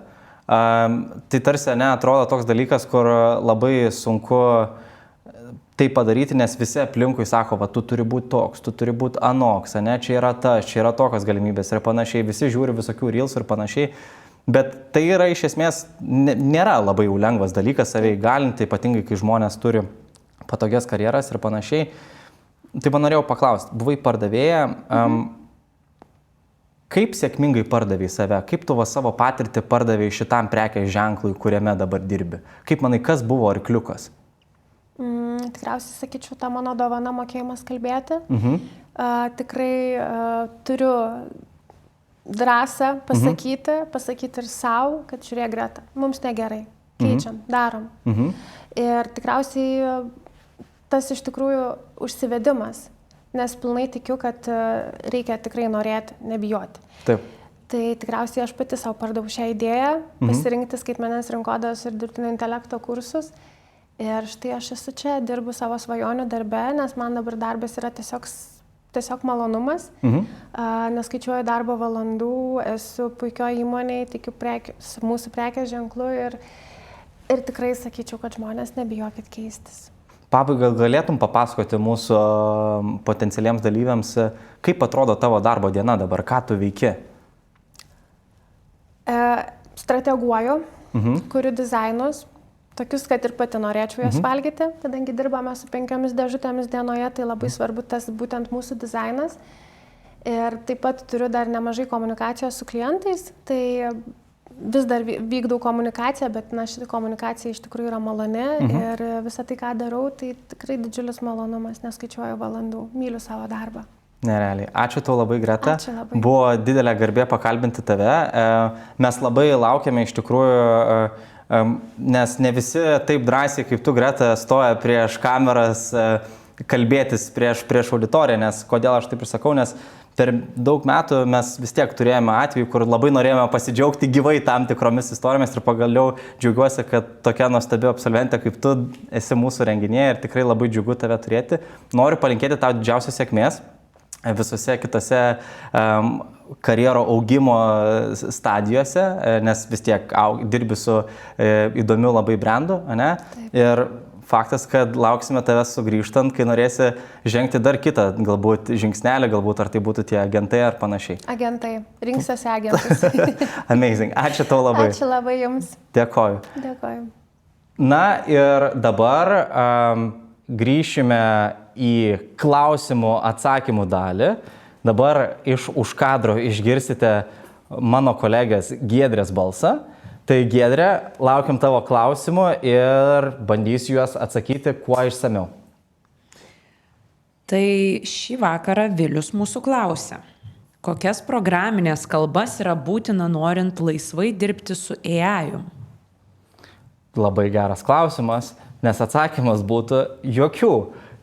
Speaker 1: Tai tarsi atrodo toks dalykas, kur labai sunku tai padaryti, nes visi aplinkui sako, va, tu turi būti toks, tu turi būti anoks, čia yra tas, čia yra tokios galimybės ir panašiai, visi žiūri visokių reels ir panašiai, bet tai yra iš esmės nėra labai jau lengvas dalykas save įgalinti, ypatingai kai žmonės turi patogias karjeras ir panašiai. Tai man norėjau paklausti, buvai pardavėja, kaip sėkmingai pardavėjai save? Kaip tu savo patirtį pardavėjai šitam prekės ženklui, kuriame dabar dirbi? Kaip manai, kas buvo arkliukas?
Speaker 2: Tikriausiai sakyčiau, ta mano dovana mokėjimas kalbėti. Tikrai turiu drąsą pasakyti ir savo, kad žiūrėk Greta, mums negerai, keičiam, darom. Ir tikriausiai tas iš tikrųjų užsivedimas. Nes pilnai tikiu, kad reikia tikrai norėti, nebijoti.
Speaker 1: Taip.
Speaker 2: Tai tikriausiai aš pati savo pardaviau šią idėją, pasirinkti skaitmenės rinkodaros ir dirbtinio intelekto kursus. Ir štai aš esu čia, dirbu savo svajonių darbe, nes man dabar darbas yra tiesiog malonumas. Neskaičiuoju darbo valandų, esu puikioje įmonėje, tikiu mūsų prekės ženklu ir tikrai sakyčiau, kad žmonės nebijokit keistis.
Speaker 1: Pabaigai galėtum papasakoti mūsų potencialiems dalyviams, kaip atrodo tavo darbo diena dabar, ką tu veiki?
Speaker 2: Strateguoju, kuriu dizainus, tokius, kad ir pati norėčiau jas valgyti, kadangi dirbame su 5 dėžutėmis dienoje, tai labai svarbu tas būtent mūsų dizainas. Ir taip pat turiu dar nemažai komunikacijos su klientais, tai vis dar vykdau komunikaciją, bet šitą komunikacija iš tikrųjų yra maloni ir visą tai, ką darau, tai tikrai didžiulis malonumas, neskaičiuoju valandų, myliu savo darbą.
Speaker 1: Nerealiai. Ačiū tau labai, Greta.
Speaker 2: Ačiū labai.
Speaker 1: Buvo didelė garbė pakalbinti tave. Mes labai laukiame iš tikrųjų, nes ne visi taip drąsiai kaip tu, Greta, stoja prieš kameras kalbėtis prieš auditoriją, nes kodėl aš taip ir sakau, nes per daug metų mes vis tiek turėjome atvejų, kur labai norėjome pasidžiaugti gyvai tam tikromis istorijomis ir pagaliau džiaugiuosi, kad tokia nuostabi absolventė kaip tu esi mūsų renginėje ir tikrai labai džiugu tave turėti. Noriu palinkėti tau didžiausios sėkmės visose kitose karjero augimo stadijose, nes vis tiek dirbi su įdomiu labai brandu, ne?
Speaker 2: Taip.
Speaker 1: Ir faktas, kad lauksime tavęs sugrįžtant, kai norėsi žengti dar kitą, galbūt žingsnelį, galbūt ar tai būtų tie agentai ar panašiai.
Speaker 2: Agentai. Rinksiuosi agentus.
Speaker 1: Amazing. Ačiū tau labai.
Speaker 2: Ačiū labai jums.
Speaker 1: Dėkoju.
Speaker 2: Dėkoju.
Speaker 1: Na ir dabar grįšime į klausimų atsakymų dalį. Dabar iš už kadro išgirsite mano kolegės Giedrės balsą. Tai Giedrė, laukiam tavo klausimų ir bandysiu juos atsakyti kuo išsamiau.
Speaker 3: Tai šį vakarą Vilius mūsų klausia, kokias programinės kalbas yra būtina norint laisvai dirbti su AI-u?
Speaker 1: Labai geras klausimas, nes atsakymas būtų jokių.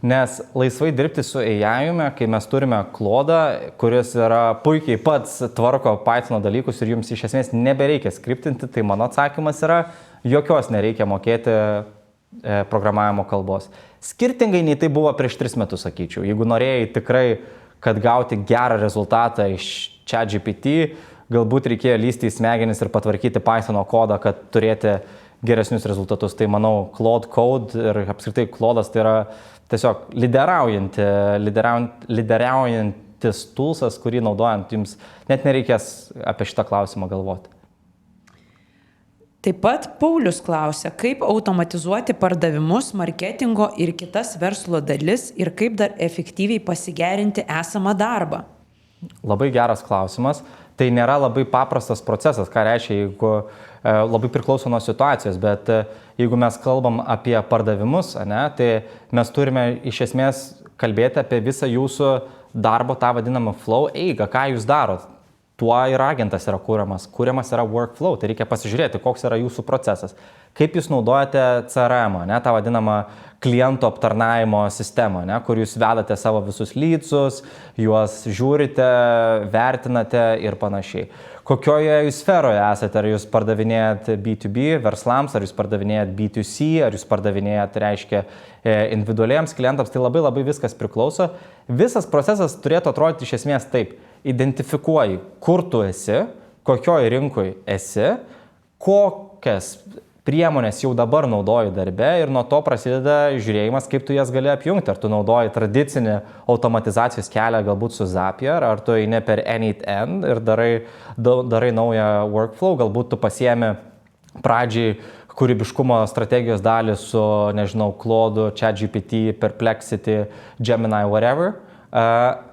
Speaker 1: Nes laisvai dirbti su AI-umi, kai mes turime Claude'ą, kuris yra puikiai pats tvarko Python dalykus ir jums iš esmės nebereikia skriptinti, tai mano atsakymas yra, jokios nereikia mokėti programavimo kalbos. Skirtingai nei tai buvo prieš 3 metus, sakyčiau. Jeigu norėjai tikrai, kad gauti gerą rezultatą iš ChatGPT, galbūt reikėjo lysti į smegenis ir patvarkyti Python kodą, kad turėti geresnius rezultatus. Tai manau, Claude Code ir apskritai Claude'as tai yra tiesiog lyderiaujantis toolsas, kurį naudojant jums net nereikės apie šitą klausimą galvoti.
Speaker 3: Taip pat Paulius klausia, kaip automatizuoti pardavimus, marketingo ir kitas verslo dalis ir kaip dar efektyviai pasigerinti esamą darbą.
Speaker 1: Labai geras klausimas. Tai nėra labai paprastas procesas, ką reiškia, jeigu labai priklauso nuo situacijos, bet jeigu mes kalbam apie pardavimus, tai mes turime iš esmės kalbėti apie visą jūsų darbo, tą vadinamą flow eigą, ką jūs darot. Tuo ir agentas yra kuriamas yra workflow, tai reikia pasižiūrėti, koks yra jūsų procesas. Kaip jūs naudojate CRM, tą vadinamą klientų aptarnavimo sistemą, kur jūs vedate savo visus leadsus, juos žiūrite, vertinate ir panašiai. Kokioje jūs sferoje esate, ar jūs pardavinėjat B2B verslams, ar jūs pardavinėjat B2C, ar jūs pardavinėjat, reiškia, individualiems klientams, tai labai viskas priklauso. Visas procesas turėtų atrodyti iš esmės taip. Identifikuoji, kur tu esi, kokioj rinkoj esi, kokias priemonės jau dabar naudoji darbe ir nuo to prasideda žiūrėjimas, kaip tu jas gali apjungti. Ar tu naudoji tradicinį automatizacijos kelią galbūt su Zapier, ar tu eini per N8N ir darai naują workflow, galbūt tu pasiemi pradžiai kūrybiškumo strategijos dalį su, nežinau, Claude, ChatGPT, Perplexity, Gemini, whatever.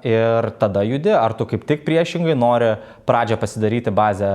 Speaker 1: Ir tada judi, ar tu kaip tik priešingai nori pradžią pasidaryti bazę,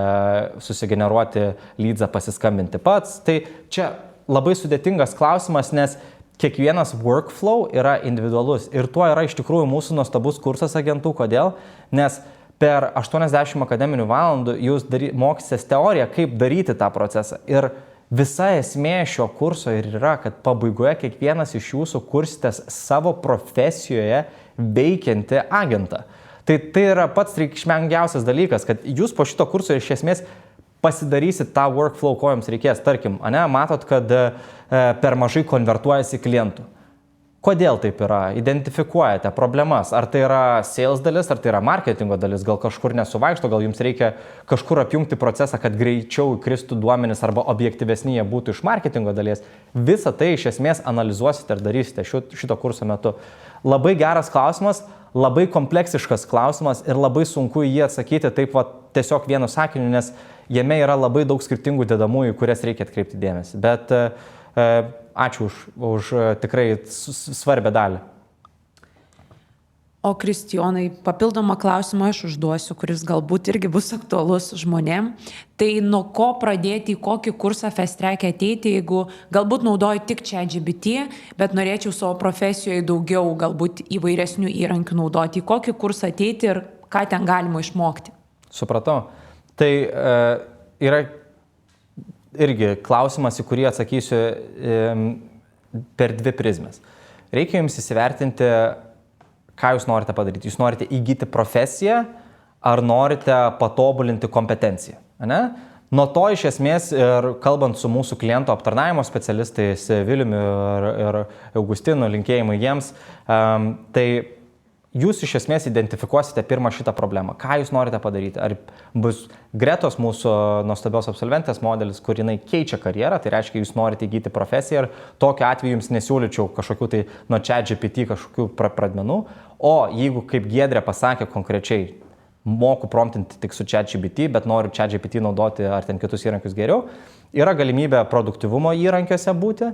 Speaker 1: susigeneruoti leadsą, pasiskambinti pats. Tai čia labai sudėtingas klausimas, nes kiekvienas workflow yra individualus ir tuo yra iš tikrųjų mūsų nuostabus kursas agentų. Kodėl? Nes per 80 akademinių valandų jūs mokysitės teoriją, kaip daryti tą procesą. Ir visa esmė šio kurso ir yra, kad pabaigoje kiekvienas iš jūsų kursitės savo profesijoje veikianti agentą. Tai yra pats reikšmingiausias dalykas, kad jūs po šito kurso iš esmės pasidarysit tą workflow, ko jums reikės. Tarkim, matot, kad per mažai konvertuojasi klientų. Kodėl taip yra? Identifikuojate problemas. Ar tai yra sales dalis, ar tai yra marketingo dalis, gal kažkur nesuvaikšto, gal jums reikia kažkur apjungti procesą, kad greičiau įkristų duomenys arba objektyvesni jie būtų iš marketingo dalies. Visą tai iš esmės analizuosite ir darysite šito kurso metu. Labai geras klausimas, labai kompleksiškas klausimas ir labai sunku jį atsakyti taip tiesiog vienu sakiniu, nes jame yra labai daug skirtingų dedamųjų, kurias reikia atkreipti dėmesį. Bet ačiū už tikrai svarbią dalį.
Speaker 3: O Kristijonai, papildomą klausimą aš užduosiu, kuris galbūt irgi bus aktualus žmonėm. Tai nuo ko pradėti, į kokį kursą Fast Track ateiti, jeigu galbūt naudoju tik ChatGPT, bet norėčiau savo profesijoje daugiau galbūt įvairesnių įrankių naudoti, į kokį kursą ateiti ir ką ten galima išmokti?
Speaker 1: Supratau. Tai yra irgi klausimas, į kurį atsakysiu per dvi prizmes. Reikia jums įsivertinti, ką jūs norite padaryti. Jūs norite įgyti profesiją ar norite patobulinti kompetenciją. Nuo to iš esmės ir kalbant su mūsų klientų aptarnavimo specialistais, Viliumi ir Augustinu, linkėjimai jiems, tai jūs iš esmės identifikuosite pirmą šitą problemą. Ką jūs norite padaryti? Ar bus Gretos mūsų nuostabios absolventės modelis, kur jinai keičia karjerą, tai reiškia, jūs norite įgyti profesiją ir tokiu atveju jums nesiūlyčiau kažkokių tai nuo ChatGPT kažkokių pradmenų. O jeigu, kaip Giedrė pasakė konkrečiai, moku promptinti tik su ChatGPT, bet noriu ChatGPT naudoti ar ten kitus įrankius geriau, yra galimybė produktyvumo įrankiuose būti,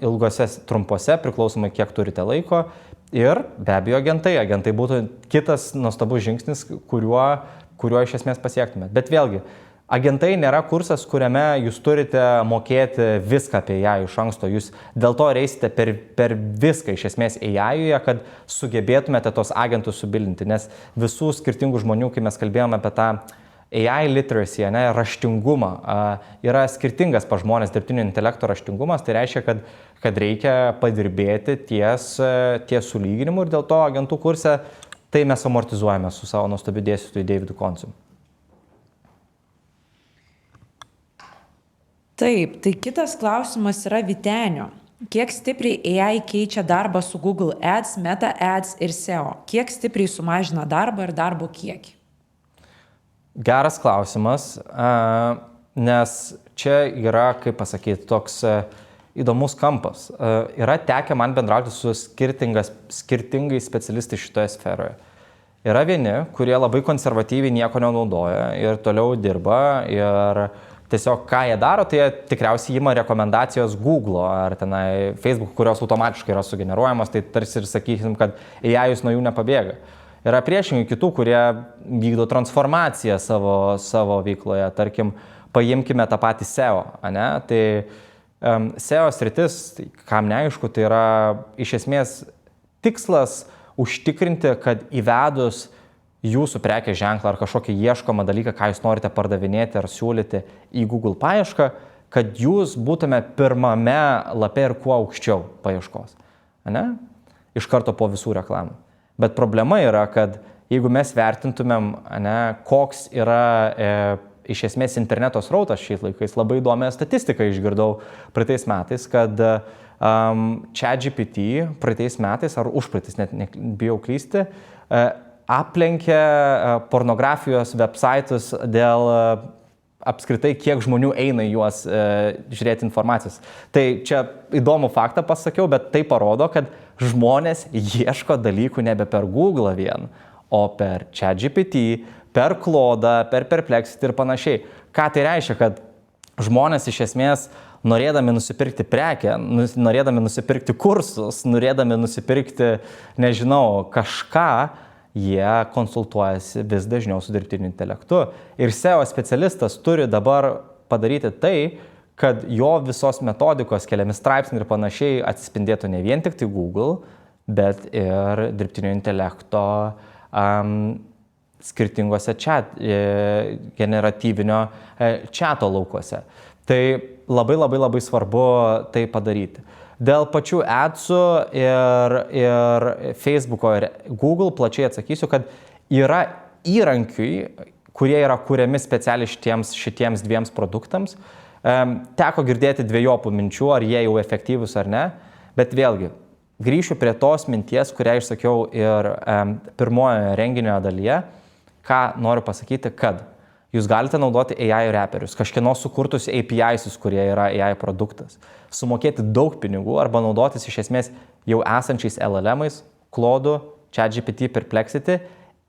Speaker 1: ilgose, trumpose, priklausomai kiek turite laiko. Ir be abejo agentai. Agentai būtų kitas nuostabus žingsnis, kuriuo iš esmės pasiektumėt. Bet vėlgi, agentai nėra kursas, kuriame jūs turite mokėti viską apie ją iš anksto. Jūs dėl to reisite per viską iš esmės AI-uje, kad sugebėtumėte tos agentus subildinti. Nes visų skirtingų žmonių, kai mes kalbėjome apie tą AI literacy, raštingumą, yra skirtingas pa žmonės dirbtinio intelekto raštingumas, tai reiškia, kad reikia padirbėti ties sulyginimu ir dėl to agentų kurse tai mes amortizuojame su savo nuostabiu dėstytoju Davidu Koncu.
Speaker 3: Taip, tai kitas klausimas yra Vytenio. Kiek stipriai AI keičia darbą su Google Ads, Meta Ads ir SEO? Kiek stipriai sumažina darbą ir darbo kiekį?
Speaker 1: Geras klausimas, nes čia yra, kaip pasakyti, toks įdomus kampas. Yra tekę man bendrauti su skirtingais specialistais šitoje sferoje. Yra vieni, kurie labai konservatyviai nieko nenaudoja ir toliau dirba ir Tiesiog ką jie daro, tai jie tikriausiai ima rekomendacijos Google ar tenai Facebook, kurios automatiškai yra sugeneruojamos, tai tarsi ir sakysim, kad AI nuo jų nepabėga. Yra priešingai kitų, kurie vykdo transformaciją savo veikloje. Tarkim, paimkime tą patį SEO, ane? Tai SEO sritis, kam neaišku, tai yra iš esmės tikslas užtikrinti, kad įvedus jūsų prekės ženklą ar kažkokį ieškomą dalyką, ką jūs norite pardavinėti ar siūlyti į Google paiešką, kad jūs būtume pirmame lape ir kuo aukščiau paieškos. Ane? Iš karto po visų reklamų. Bet problema yra, kad jeigu mes vertintumėm, koks yra iš esmės interneto srautas šiais laikais, labai įdomią statistiką išgirdau praeitais metais, kad ChatGPT praeitais metais, ar užpraeitais, net bijau klysti, aplenkė pornografijos websaitus dėl apskritai, kiek žmonių eina į juos žiūrėti informacijos. Tai čia įdomų faktą pasakiau, bet tai parodo, kad žmonės ieško dalykų nebe per Google vien, o per ChatGPT, per Claude, per Perplexity ir panašiai. Ką tai reiškia, kad žmonės iš esmės norėdami nusipirkti prekę, norėdami nusipirkti kursus, norėdami nusipirkti, nežinau, kažką, jie konsultuojasi vis dažniau su dirbtiniu intelektu. Ir SEO specialistas turi dabar padaryti tai, kad jo visos metodikos, keliami straipsniai ir panašiai atsispindėtų ne vien tik tai Google, bet ir dirbtinio intelekto skirtingose generatyvinio chato laukuose. Tai labai svarbu tai padaryti. Dėl pačių adsų ir Facebooko ir Google plačiai atsakysiu, kad yra įrankiai, kurie yra kuriami specialiai šitiems dviems produktams. Teko girdėti dviejopų minčių, ar jie jau efektyvūs ar ne, bet vėlgi grįšiu prie tos minties, kurią išsakiau ir pirmojoje renginio dalyje, ką noriu pasakyti, kad jūs galite naudoti AI reperius, kažkieno sukurtus APIs, kurie yra AI produktas, sumokėti daug pinigų arba naudotis iš esmės jau esančiais LLM-ais, Claude, ChatGPT, Perplexity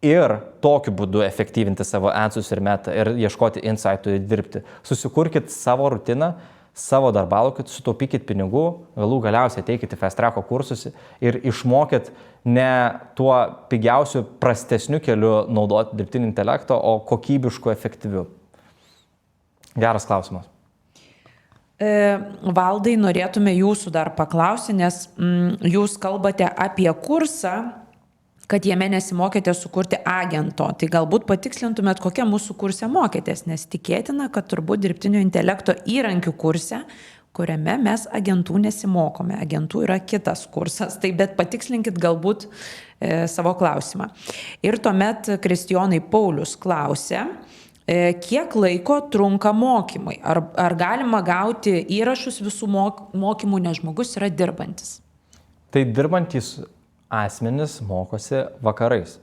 Speaker 1: ir tokiu būdu efektyvinti savo adsus ir meta ir ieškoti insightų ir dirbti. Susikurkit savo rutiną, savo darbalaukiut, sutaupykit pinigų, galų galiausiai ateikit į Fast Tracko kursus ir išmokit ne tuo pigiausiu, prastesniu keliu naudoti dirbtinį intelektą, o kokybišku, efektyviu. Geras klausimas.
Speaker 3: Valdai, norėtume jūsų dar paklausti, nes jūs kalbate apie kursą, kad jame nesimokėte sukurti agento. Tai galbūt patikslintumėt, kokią mūsų kursę mokėtės, nes tikėtina, kad turbūt dirbtinio intelekto įrankių kurse, kuriame mes agentų nesimokome. Agentų yra kitas kursas, tai bet patikslinkit galbūt savo klausimą. Ir tuomet Kristijonai Paulius klausė, kiek laiko trunka mokymai? Ar galima gauti įrašus visų mokymų, nes žmogus yra dirbantis?
Speaker 1: Tai dirbantis asmenys mokosi vakarais.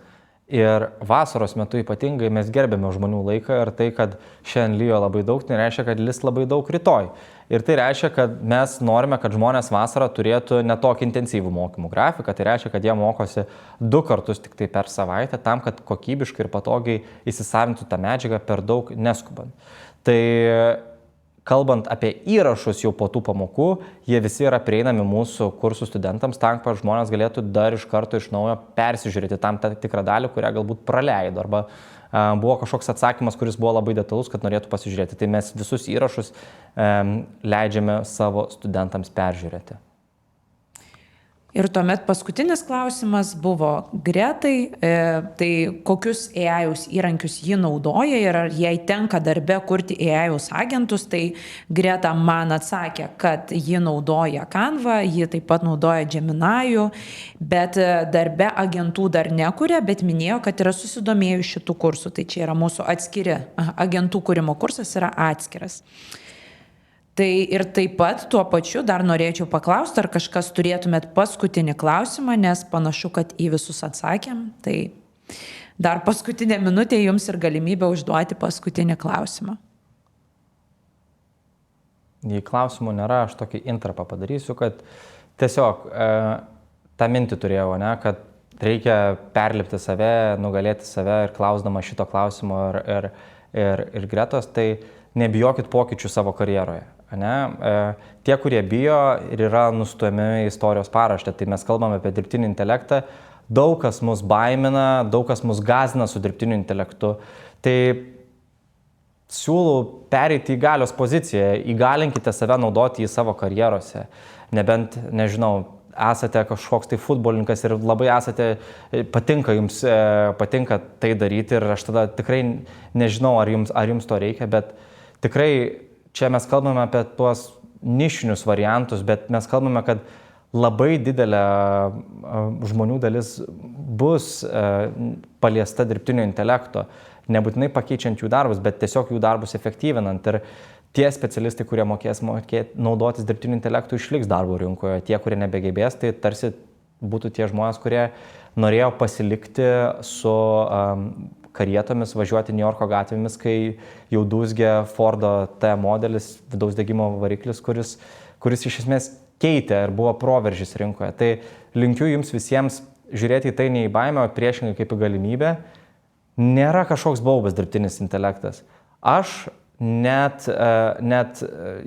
Speaker 1: Ir vasaros metu ypatingai mes gerbėme žmonių laiką ir tai, kad šiandien lyjo labai daug, tai reiškia, kad lis labai daug rytoj. Ir tai reiškia, kad mes norime, kad žmonės vasarą turėtų netokį intensyvų mokymų grafiką, tai reiškia, kad jie mokosi 2 kartus tik tai per savaitę, tam, kad kokybiškai ir patogiai įsisavintų tą medžiagą per daug neskubant. Tai kalbant apie įrašus jau po tų pamokų, jie visi yra prieinami mūsų kursų studentams, tam, kad žmonės galėtų dar iš karto iš naujo persižiūrėti tam tikrą dalį, kurią galbūt praleido, arba buvo kažkoks atsakymas, kuris buvo labai detalus, kad norėtų pasižiūrėti. Tai mes visus įrašus leidžiame savo studentams peržiūrėti.
Speaker 3: Ir tuomet paskutinis klausimas buvo Gretai, tai kokius AI įrankius ji naudoja ir ar jai tenka darbe kurti AI agentus, tai Greta man atsakė, kad ji naudoja Canva, ji taip pat naudoja Gemini, bet darbe agentų dar nekuria, bet minėjo, kad yra susidomėjus šitų kursų, tai čia yra mūsų atskiri, agentų kūrimo kursas yra atskiras. Tai ir taip pat tuo pačiu dar norėčiau paklausti, ar kažkas turėtumėt paskutinį klausimą, nes panašu, kad į visus atsakėm. Tai dar paskutinė minutė jums ir galimybė užduoti paskutinį klausimą.
Speaker 1: Jei klausimų nėra, aš tokį intrapą padarysiu, kad tiesiog tą mintį turėjau, kad reikia perlipti save, nugalėti save ir klausdama šito klausimo ir Gretos, tai nebijokit pokyčių savo karjeroje. Ne? Tie, kurie bijo ir yra nustuojami istorijos paraštė, tai mes kalbame apie dirbtinį intelektą, daug kas mus baimina, daug kas mus gąsdina su dirbtiniu intelektu. Tai siūlau pereiti į galios poziciją, įgalinkite save naudoti į savo karjerose. Nebent, nežinau, esate kažkoks tai futbolininkas ir labai patinka jums tai daryti ir aš tada tikrai nežinau, ar jums to reikia, bet tikrai čia mes kalbame apie tuos nišinius variantus, bet mes kalbame, kad labai didelė žmonių dalis bus paliesta dirbtinio intelekto, nebūtinai pakeičiant jų darbus, bet tiesiog jų darbus efektyvinant. Ir tie specialistai, kurie mokės naudotis dirbtiniu intelektu, išliks darbo rinkoje. Tie, kurie nebegebės, tai tarsi būtų tie žmonės, kurie norėjo pasilikti su karietomis, važiuoti New Yorko gatvėmis, kai jau dūzgė Fordo T modelis, vidaus degimo variklis, kuris iš esmės keitė ir buvo proveržis rinkoje. Tai linkiu jums visiems žiūrėti į tai ne į baimę, o priešingai kaip į galimybę. Nėra kažkoks baubas dirbtinis intelektas. Aš net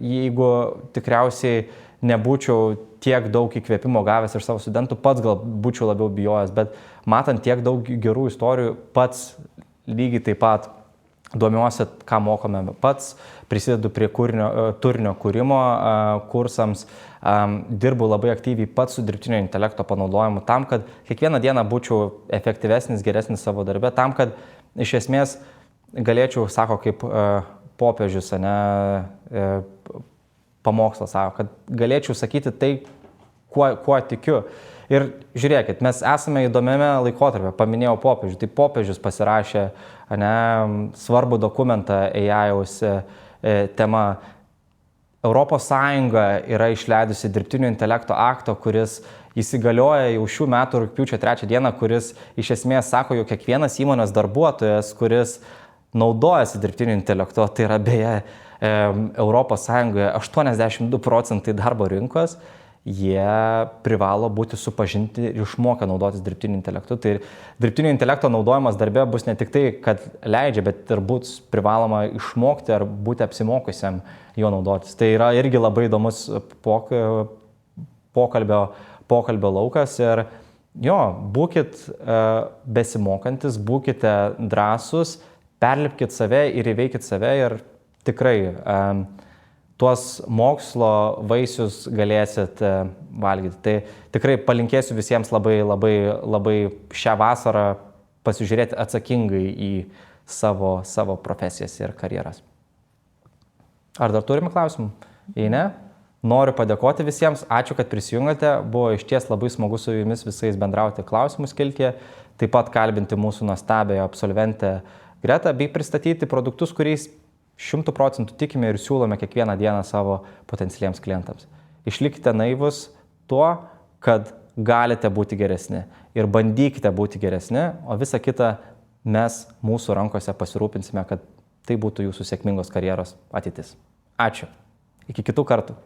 Speaker 1: jeigu tikriausiai nebūčiau tiek daug įkvėpimo gavęs iš savo studentų, pats gal būčiau labiau bijojęs, bet matant tiek daug gerų istorijų, pats lygiai taip pat domiuosi, ką mokome, pats prisidedu prie turinio kūrimo kursams, dirbu labai aktyviai pats su dirbtinio intelekto panaudojimu tam, kad kiekvieną dieną būčiau efektyvesnis, geresnis savo darbe, tam, kad iš esmės galėčiau, sako, kaip popiežius, pamokslas sako, kad galėčiau sakyti tai, kuo tikiu. Ir žiūrėkit, mes esame įdomiame laikotarpyje, paminėjau popiežių, tai popiežius pasirašė svarbų dokumentą AI-aus tema. Europos Sąjunga yra išleidusi dirbtinio intelekto akto, kuris įsigalioja jau šių metų rugpjūčio 3 dieną, kuris iš esmės sako, jog kiekvienas įmonės darbuotojas, kuris naudojasi dirbtiniu intelektu, tai yra beje Europos Sąjungoje 82% darbo rinkos, jie privalo būti supažinti ir išmokę naudotis dirbtiniu intelektu. Tai dirbtinio intelekto naudojimas darbe bus ne tik tai, kad leidžia, bet ir bus privaloma išmokti ar būti apsimokusiam jo naudotis. Tai yra irgi labai įdomus pokalbio laukas ir jo, būkit besimokantis, būkite drąsus, perlipkit save ir įveikit save ir tikrai tuos mokslo vaisius galėsit valgyti. Tai tikrai palinkėsiu visiems labai šią vasarą pasižiūrėti atsakingai į savo profesijas ir karjeras. Ar dar turime klausimų? Jei ne, noriu padėkoti visiems. Ačiū, kad prisijungėte. Buvo išties labai smagu su jumis visais bendrauti klausimų skiltyje. Taip pat kalbinti mūsų nuostabiąją absolventę Gretą bei pristatyti produktus, kuriais 100% tikime ir siūlome kiekvieną dieną savo potencialiems klientams. Išlikite naivus tuo, kad galite būti geresni ir bandykite būti geresni, o visą kitą mes mūsų rankose pasirūpinsime, kad tai būtų jūsų sėkmingos karjeros ateitis. Ačiū. Iki kitų kartų.